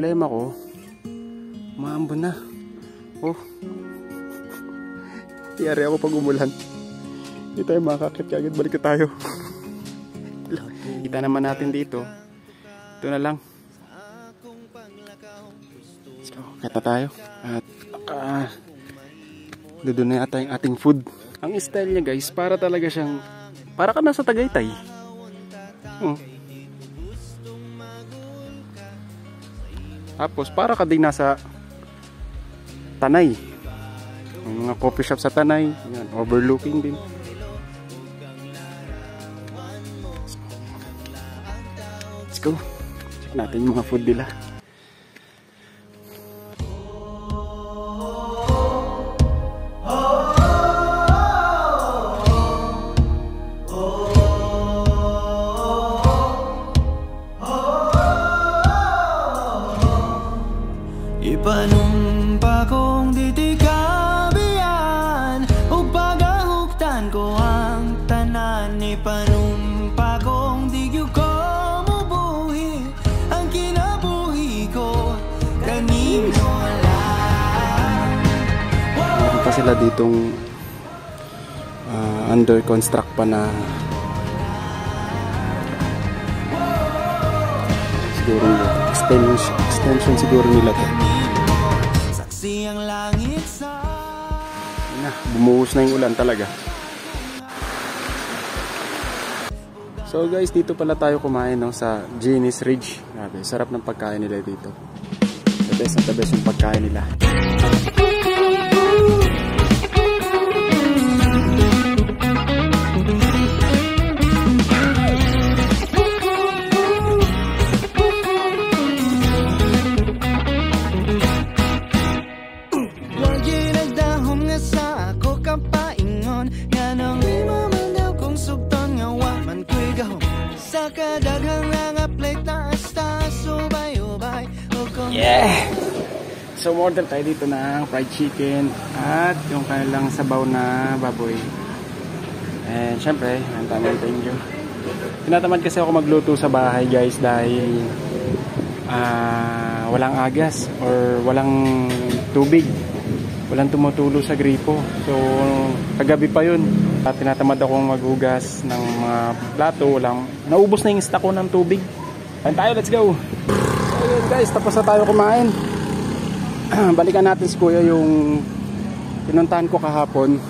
problema ko, maambon na. Oh. Tiyari ako pag umulan. Hindi tayo makakakit kagad. Balik na tayo. Kita naman natin dito. Ito na lang. So, kata tayo. At doon na yata yung ating food. Ang style niya guys, para talaga siyang, para ka nasa Tagaytay. Tapos para ka din nasa Tanay. May mga coffee shop sa Tanay. Yan, overlooking din. Let's go. Check natin yung mga food nila. Ipanumpa kong ditikabian ug pagahuktan ko ang tanan. Ipanumpa kong digyo ko mubuhi ang kinabuhi ko kanino lang. Meron pa sila ditong under construct pa na siguro extension siguro nila to. Bumuhos na yung ulan talaga. So guys, dito pala tayo kumain no, sa Genius Ridge. Grabe, sarap ng pagkain nila dito. The best yung pagkain nila. Yeah! So order tayo dito ng fried chicken at yung kanilang sabaw na baboy. And syempre, ang tamang thank you. Tinatamad kasi ako magluto sa bahay guys dahil walang agas or walang tubig. Walang tumutulo sa gripo. So kagabi pa yun. At tinatamad akong maghugas ng mga plato. Naubos na yung stock ko ng tubig. Kain tayo, let's go! So yun guys, tapos na tayo kumain. Balikan natin si kuya yung pinuntahan ko kahapon.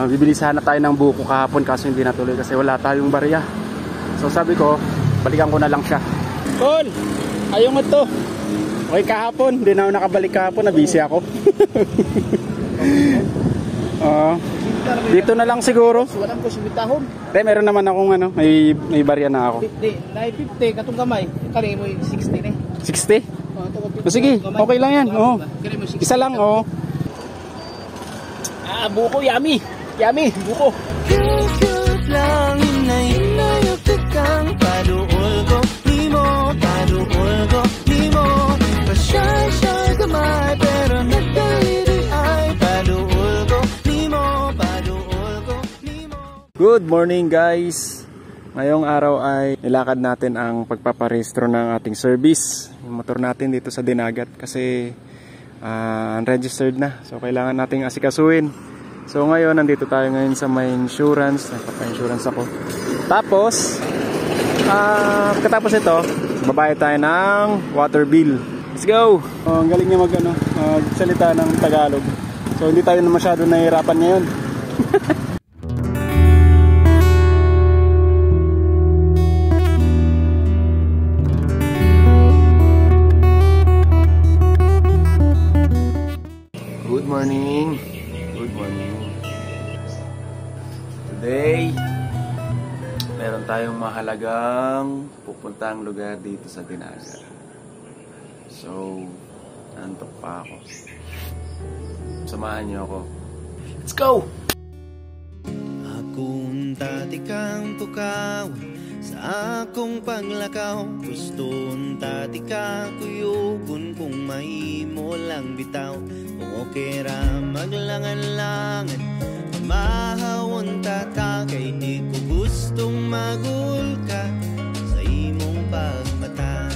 Bibili sana tayo ng buko kahapon kaso hindi natuloy kasi wala tayong barya. So sabi ko, balikan ko na lang siya. Tol, ayaw nga to. Okay kahapon, hindi na ako nakabalik kahapon, na-busy ako. Dito na lang siguro. Walang ko sibitahon. Meron naman akong may barya na ako. 50, na 50 katong gamay. Kani mo 60 ni. 60? Sige, okay lang yan. Isa lang, buko, yummy. Yummy, buko. Lang inay kang paduol ko nimo, paduol ko nimo. Pasya gamay pero nagdaliri ay paduol ko nimo, paduol ko nimo. Good morning guys. Ngayong araw ay nilakad natin ang pagpaparehistro ng ating service. Yung motor natin dito sa Dinagat kasi unregistered na. So kailangan nating asikasuhin. So ngayon nandito tayo ngayon sa may insurance. Nagpapa-insurance ako. Tapos katapos ito, babayad tayo ng water bill. Let's go! Ang galing niya magsalita ng Tagalog. So hindi tayo na masyado nahihirapan ngayon. Good morning. Good morning. Today, meron tayong mahalagang pupuntang lugar dito sa Dinagat. So, nantok pa ako. Samahan niyo ako. Let's go! Akong dati kang tukawan sa akong paglakaw. Guston dati ka kuyugon kung mahimo lang bitaw. Kung okay ra maglangan-langan, mahawon tata kay di ko gustong magulka sa imong pagmata.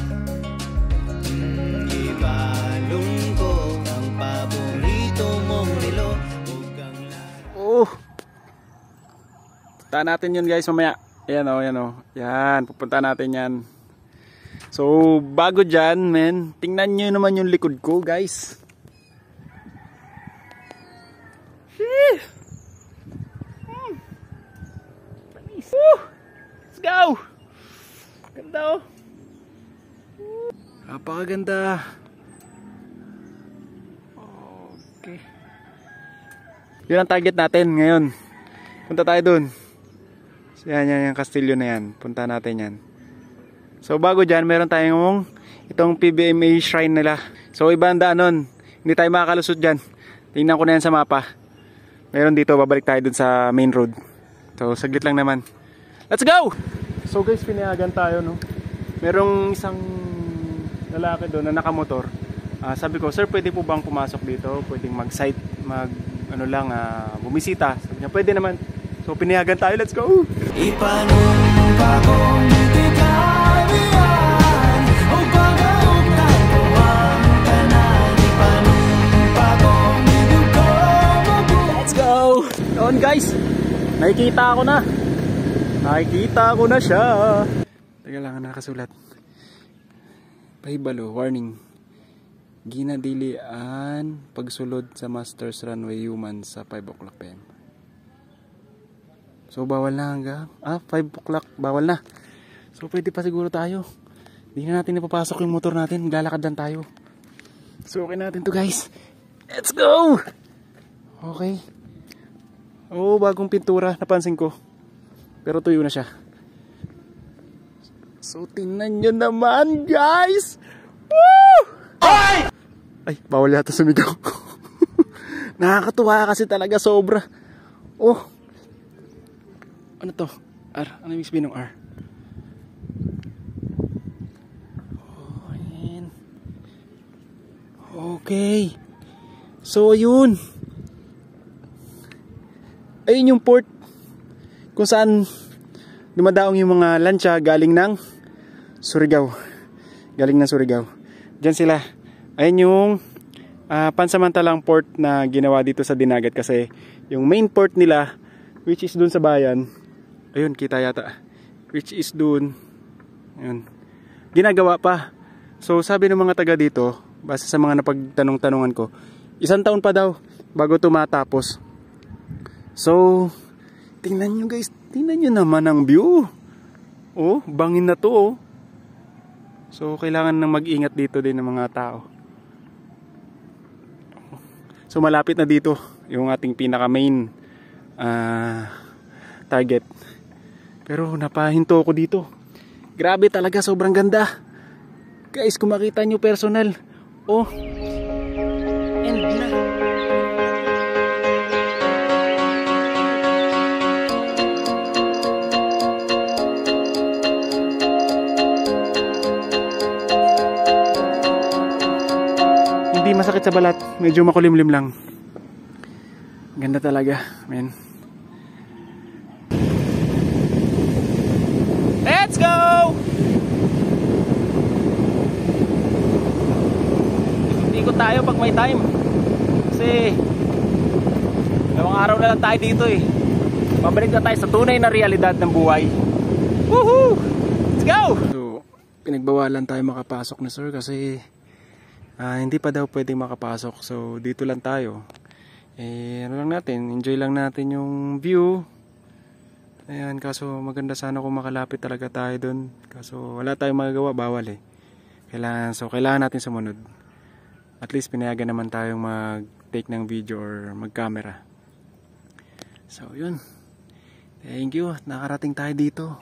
Puntahan natin yun guys mamaya. Ayan o, ayan o. Yan, pupunta natin yan. So, bago dyan, men, tingnan nyo naman yung likod ko guys. Let's go! Ganda o. Napakaganda. Okay. Yun ang target natin ngayon. Punta tayo dun. So, yan, yung kastilyo na yan. Punta natin yan. So bago dyan, meron tayong itong PBMA shrine nila. So iba ang daan nun. Hindi tayo makakalusot dyan. Tingnan ko na yan sa mapa. Meron dito, babalik tayo dun sa main road. So saglit lang naman. Let's go! So guys, pinayagan tayo, no? Merong isang lalaki doon na nakamotor. Sabi ko, sir, pwede po bang pumasok dito? Pwedeng mag-site, bumisita. Sabi niya, pwede naman. So pinayagan tayo, let's go! Ipanumpa kong ikikariyan o pag-auknan ko ang kanan. Ipanumpa kong idugo mo. Let's go! Doon guys, nakikita ko na. Nakikita ko na siya. Teka lang, nakasulat. Pahibalo, warning. Ginadilian pagsulod sa Masters Runway Human sa 5 o'clock PM. So bawal na hanggang 5 o'clock, bawal na. So pwede pa siguro tayo. Hindi na natin ipapasok yung motor natin, lalakad lang tayo. So okay natin to guys. Let's go! Okay. Oh, bagong pintura, napansin ko. Pero tuyo na siya. So tingnan nyo naman guys. Woo! Ay! Ay, bawal yata sumigaw. Nakakatuwa kasi talaga sobra. Oh. Ano to? R. Ano yung sabihin ng R? Oh, ayan. Okay. So ayun. Ayun yung port kung saan dumadaong yung mga lancha galing ng Surigao. Galing ng Surigao. Diyan sila. Ayun yung pansamantalang port na ginawa dito sa Dinagat kasi yung main port nila, which is dun sa bayan, ayun, kita yata, which is dun, ayun, ginagawa pa. So sabi ng mga taga dito, basta sa mga napagtanong-tanungan ko, 1 taon pa daw bago tumatapos. So tingnan nyo guys, tingnan nyo naman ang view. Oh, bangin na to oh. So kailangan nang mag-ingat dito din ng mga tao. So malapit na dito yung ating pinaka main target. Pero napahinto ako dito. Grabe talaga, sobrang ganda. Guys, kung makita nyo personal. Oh, end na. Hindi masakit sa balat, medyo makulimlim lang. Ganda talaga, men. Let's go! Ikot tayo pag may time. Kasi 2 araw na lang tayo dito eh. Babalik na tayo sa tunay na realidad ng buhay. Woohoo! Let's go! So, pinagbawalan tayo makapasok na sir kasi hindi pa daw pwedeng makapasok. So dito lang tayo. Ano lang natin, enjoy lang natin yung view. Ayan, kaso maganda sana kung makalapit talaga tayo dun. Kaso wala tayong magagawa, bawal eh. Kailangan natin sumunod. At least pinayagan naman tayong mag-take ng video or mag-camera. So yun. Thank you. Nakarating tayo dito.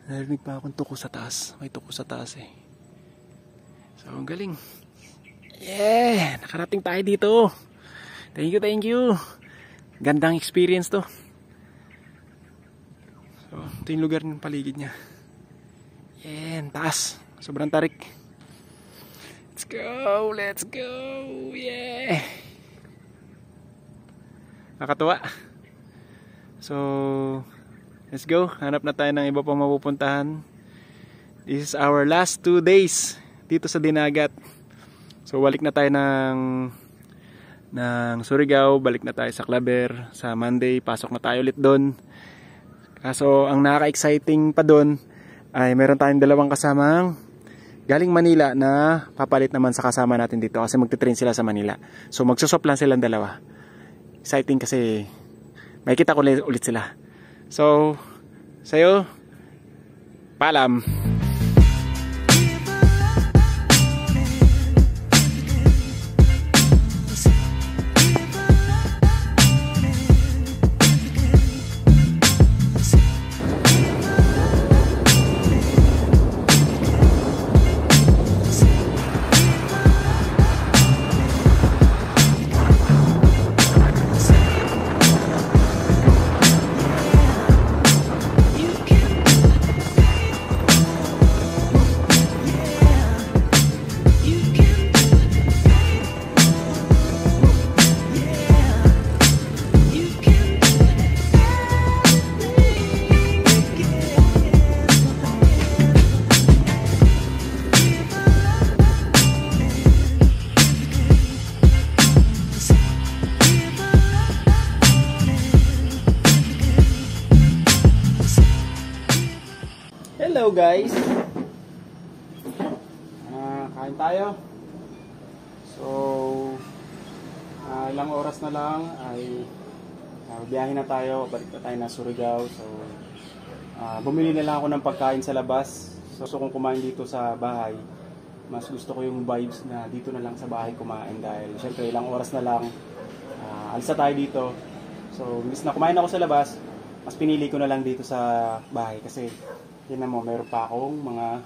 Narinig pa akong tuko sa taas. May tuko sa taas eh. So, ang galing. Yeah! Nakarating tayo dito. Thank you, thank you. Gandang experience to. So, ito yung lugar ng paligid niya. Yeah, taas. Sobrang tarik. Let's go! Let's go! Yeah! Nakatuwa. So, let's go. Hanap na tayo ng iba pang mapupuntahan. This is our last 2 days dito sa Dinagat. So balik na tayo ng Surigao, balik na tayo sa Claver sa Monday, pasok na tayo ulit doon. So ang nakaka-exciting pa doon ay meron tayong dalawang kasamang galing Manila na papalit naman sa kasama natin dito kasi magte-train sila sa Manila. So magsuswap lang silang dalawa. Exciting kasi makikita ko ulit sila. So sa'yo, paalam. Hello guys, kain tayo. So ilang oras na lang ay biyahe na tayo, balik na tayo na Surigao. So bumili na lang ako ng pagkain sa labas. So kung kumain dito sa bahay, mas gusto ko yung vibes na dito na lang sa bahay kumain dahil syempre ilang oras na lang alis na tayo dito. So imbis na kumain ako sa labas, mas pinili ko na lang dito sa bahay kasi tingnan mo, meron pa akong mga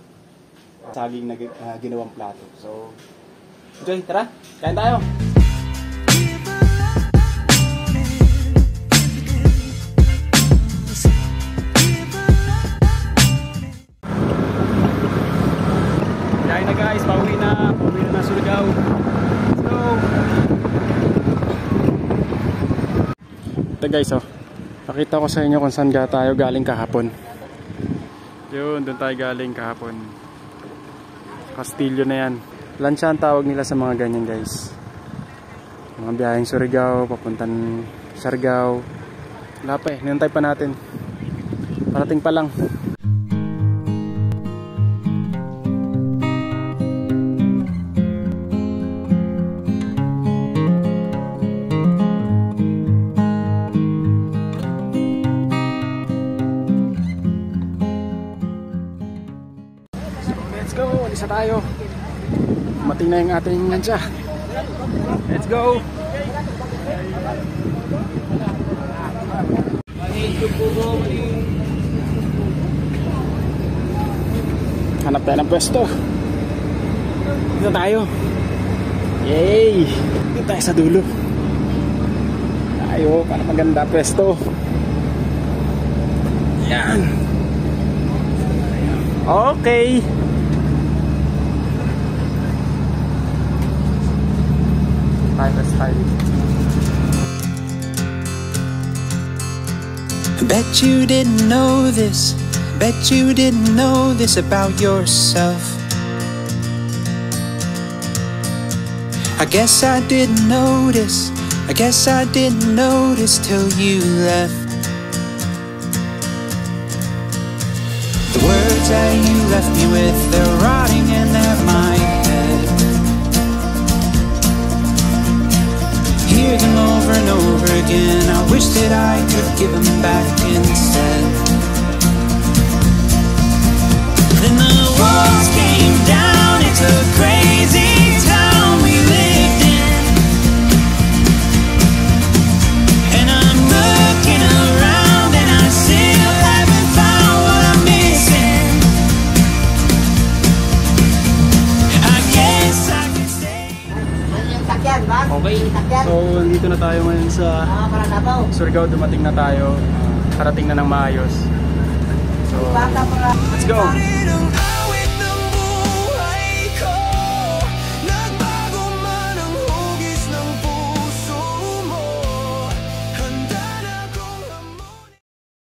saging na ginawang plato. So, enjoy, tara, kain tayo! Kain na guys, pauwi na Surigao. Let's go! Ito guys, oh, pakita ko sa inyo kung saan tayo galing kahapon. Yun, doon tayo galing kahapon. Castillo na yan. Lansya ang tawag nila sa mga ganyan guys. Mga biyaheng Surigao, papuntan Siargao. Wala pa eh, ninantay pa natin. Parating pa lang. Let's go, alis na tayo. Mating na yung ating lansya. Let's go. Hanap tayo ng pwesto. Dito tayo. Yay! Dito tayo sa dulo. Tayo, para maganda pwesto. Yan. Okay. Bet you didn't know this. Bet you didn't know this about yourself. I guess I didn't notice. I guess I didn't notice till you left. The words that you left me with, they're rotting in my head. Hear them over and over again. I wish that I could give them back instead. Then the walls came down. It's a crazy town we lived in. And I'm looking around and I still haven't found what I'm missing. I guess I can stay. Okay, so dito na tayo ngayon sa Surigao. Dumating na tayo. Parating na ng maayos. So, let's go!